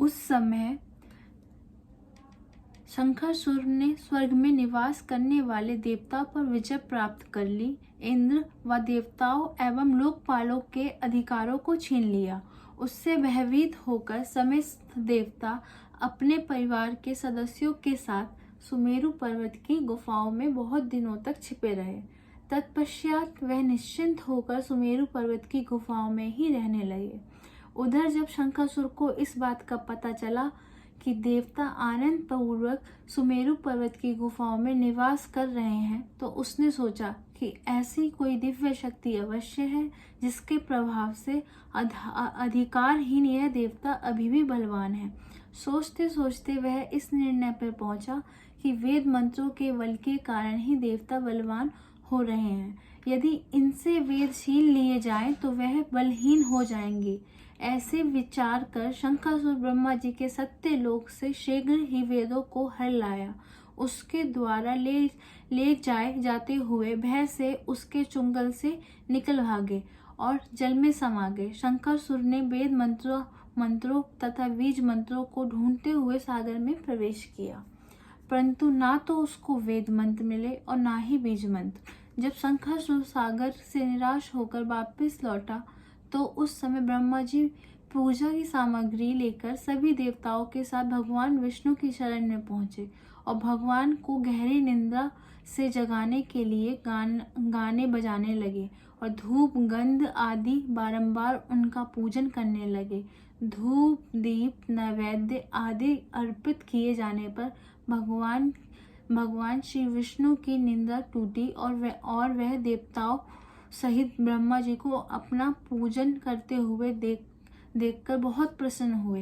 उस समय शंखचूड़ ने स्वर्ग में निवास करने वाले देवताओं पर विजय प्राप्त कर ली। इंद्र व देवताओं एवं लोकपालों के अधिकारों को छीन लिया। उससे भयभीत होकर समस्त देवता अपने परिवार के सदस्यों के साथ सुमेरु पर्वत की गुफाओं में बहुत दिनों तक छिपे रहे। तत्पश्चात वह निश्चिंत होकर सुमेरु पर्वत की गुफाओं में ही रहने लगे। उधर जब शंखचूड़ को इस बात का पता चला कि देवता आनंद पूर्वक सुमेरु पर्वत की गुफाओं में निवास कर रहे हैं, तो उसने सोचा कि ऐसी कोई दिव्य शक्ति अवश्य है जिसके प्रभाव से अधिकारहीन यह देवता अभी भी बलवान है। सोचते सोचते वह इस निर्णय पर पहुंचा कि वेद मंत्रों के बल के कारण ही देवता बलवान हो रहे हैं। यदि इनसे वेद छीन लिए जाएं तो वह बलहीन हो जाएंगे। ऐसे विचार कर शंखचूड़ ब्रह्मा जी के सत्य लोक से शीघ्र ही वेदों को हर लाया। उसके द्वारा ले जाते हुए भय से उसके चुंगल से निकल भागे और जल में समा गए। शंखचूड़ ने वेद मंत्रों तथा बीज मंत्रों को ढूंढते हुए सागर में प्रवेश किया, परंतु ना तो उसको वेद मंत्र मिले और ना ही बीज मंत्र। जब शंखचूड़ सागर से निराश होकर वापस लौटा तो उस समय ब्रह्मा जी पूजा की सामग्री लेकर सभी देवताओं के साथ भगवान विष्णु की शरण में पहुंचे और भगवान को गहरी निंद्रा से जगाने के लिए गाने बजाने लगे और धूप गंध आदि बारंबार उनका पूजन करने लगे। धूप दीप नैवेद्य आदि अर्पित किए जाने पर भगवान श्री विष्णु की निंदा टूटी और वह देवताओं सहित ब्रह्मा जी को अपना पूजन करते हुए देखकर बहुत प्रसन्न हुए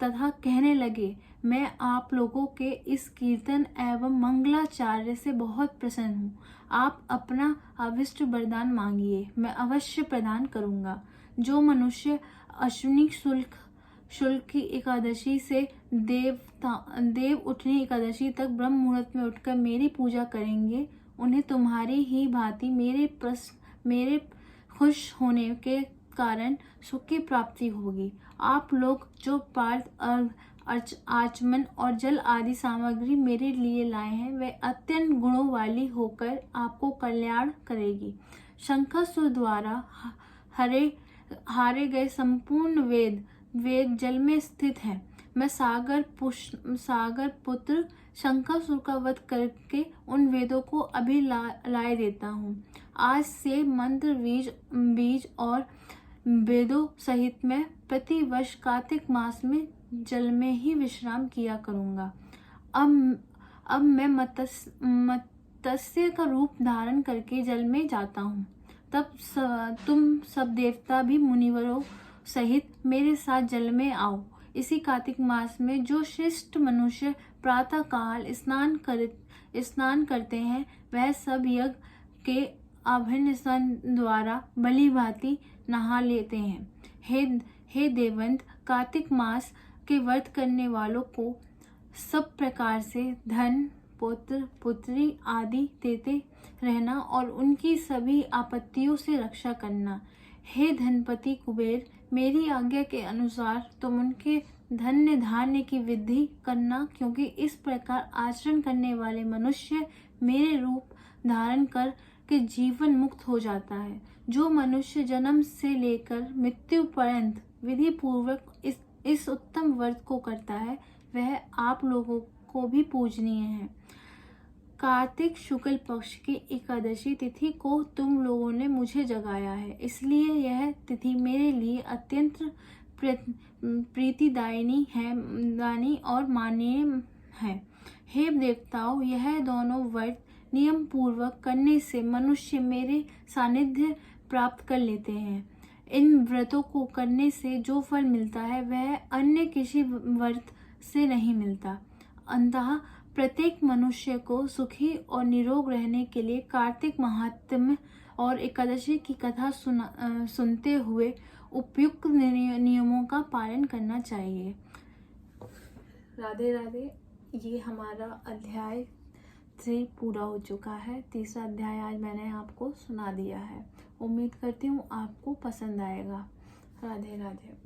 तथा कहने लगे, मैं आप लोगों के इस कीर्तन एवं मंगलाचार्य से बहुत प्रसन्न हूँ। आप अपना अभिष्ट वरदान मांगिए, मैं अवश्य प्रदान करूँगा। जो मनुष्य अश्विनी शुक्ल की एकादशी से देव उठनी एकादशी तक ब्रह्म मुहूर्त में उठकर मेरी पूजा करेंगे, उन्हें तुम्हारी ही भांति मेरे खुश होने के कारण सुख की प्राप्ति होगी। आप लोग जो पार्थ आचमन और जल आदि सामग्री मेरे लिए लाए हैं, वे अत्यंत गुणों वाली होकर आपको कल्याण करेगी। शंखचूड़ द्वारा हारे गए संपूर्ण वेद जल में स्थित हैं। मैं सागर पुत्र शंखचूड़ का वध करके उन वेदों को अभी लाए देता हूँ। आज से मंत्र बीज और वेदों सहित मैं प्रतिवर्ष कार्तिक मास में जल में ही विश्राम किया करूँगा। अब मैं मत्स्य का रूप धारण करके जल में जाता हूँ। तब तुम सब देवता भी मुनिवरों सहित मेरे साथ जल में आओ। इसी कार्तिक मास में जो श्रेष्ठ मनुष्य प्रातः काल स्नान करते हैं, वह सब यज्ञ के अभिन्न स्नान द्वारा भली भांति नहा लेते हैं। हे देवंत, कार्तिक मास के व्रत करने वालों को सब प्रकार से धन पुत्र पुत्री आदि देते रहना और उनकी सभी आपत्तियों से रक्षा करना। हे धनपति कुबेर, मेरी आज्ञा के अनुसार तुम उनके धन्य धान्य की वृद्धि करना, क्योंकि इस प्रकार आचरण करने वाले मनुष्य मेरे रूप धारण कर के जीवन मुक्त हो जाता है। जो मनुष्य जन्म से लेकर मृत्यु पर्यंत विधि पूर्वक इस उत्तम व्रत को करता है, वह आप लोगों को भी पूजनीय है। कार्तिक शुक्ल पक्ष की एकादशी तिथि को तुम लोगों ने मुझे जगाया है, इसलिए यह तिथि मेरे लिए अत्यंत प्रीतिदायिनी और माननीय है। हे देवताओं, यह दोनों व्रत नियम पूर्वक करने से मनुष्य मेरे सानिध्य प्राप्त कर लेते हैं। इन व्रतों को करने से जो फल मिलता है वह अन्य किसी व्रत से नहीं मिलता। अंततः प्रत्येक मनुष्य को सुखी और निरोग रहने के लिए कार्तिक महात्म्य और एकादशी की कथा सुनते हुए उपयुक्त नियमों का पालन करना चाहिए। राधे राधे। ये हमारा अध्याय 3 पूरा हो चुका है। तीसरा अध्याय आज मैंने आपको सुना दिया है। उम्मीद करती हूँ आपको पसंद आएगा। राधे राधे।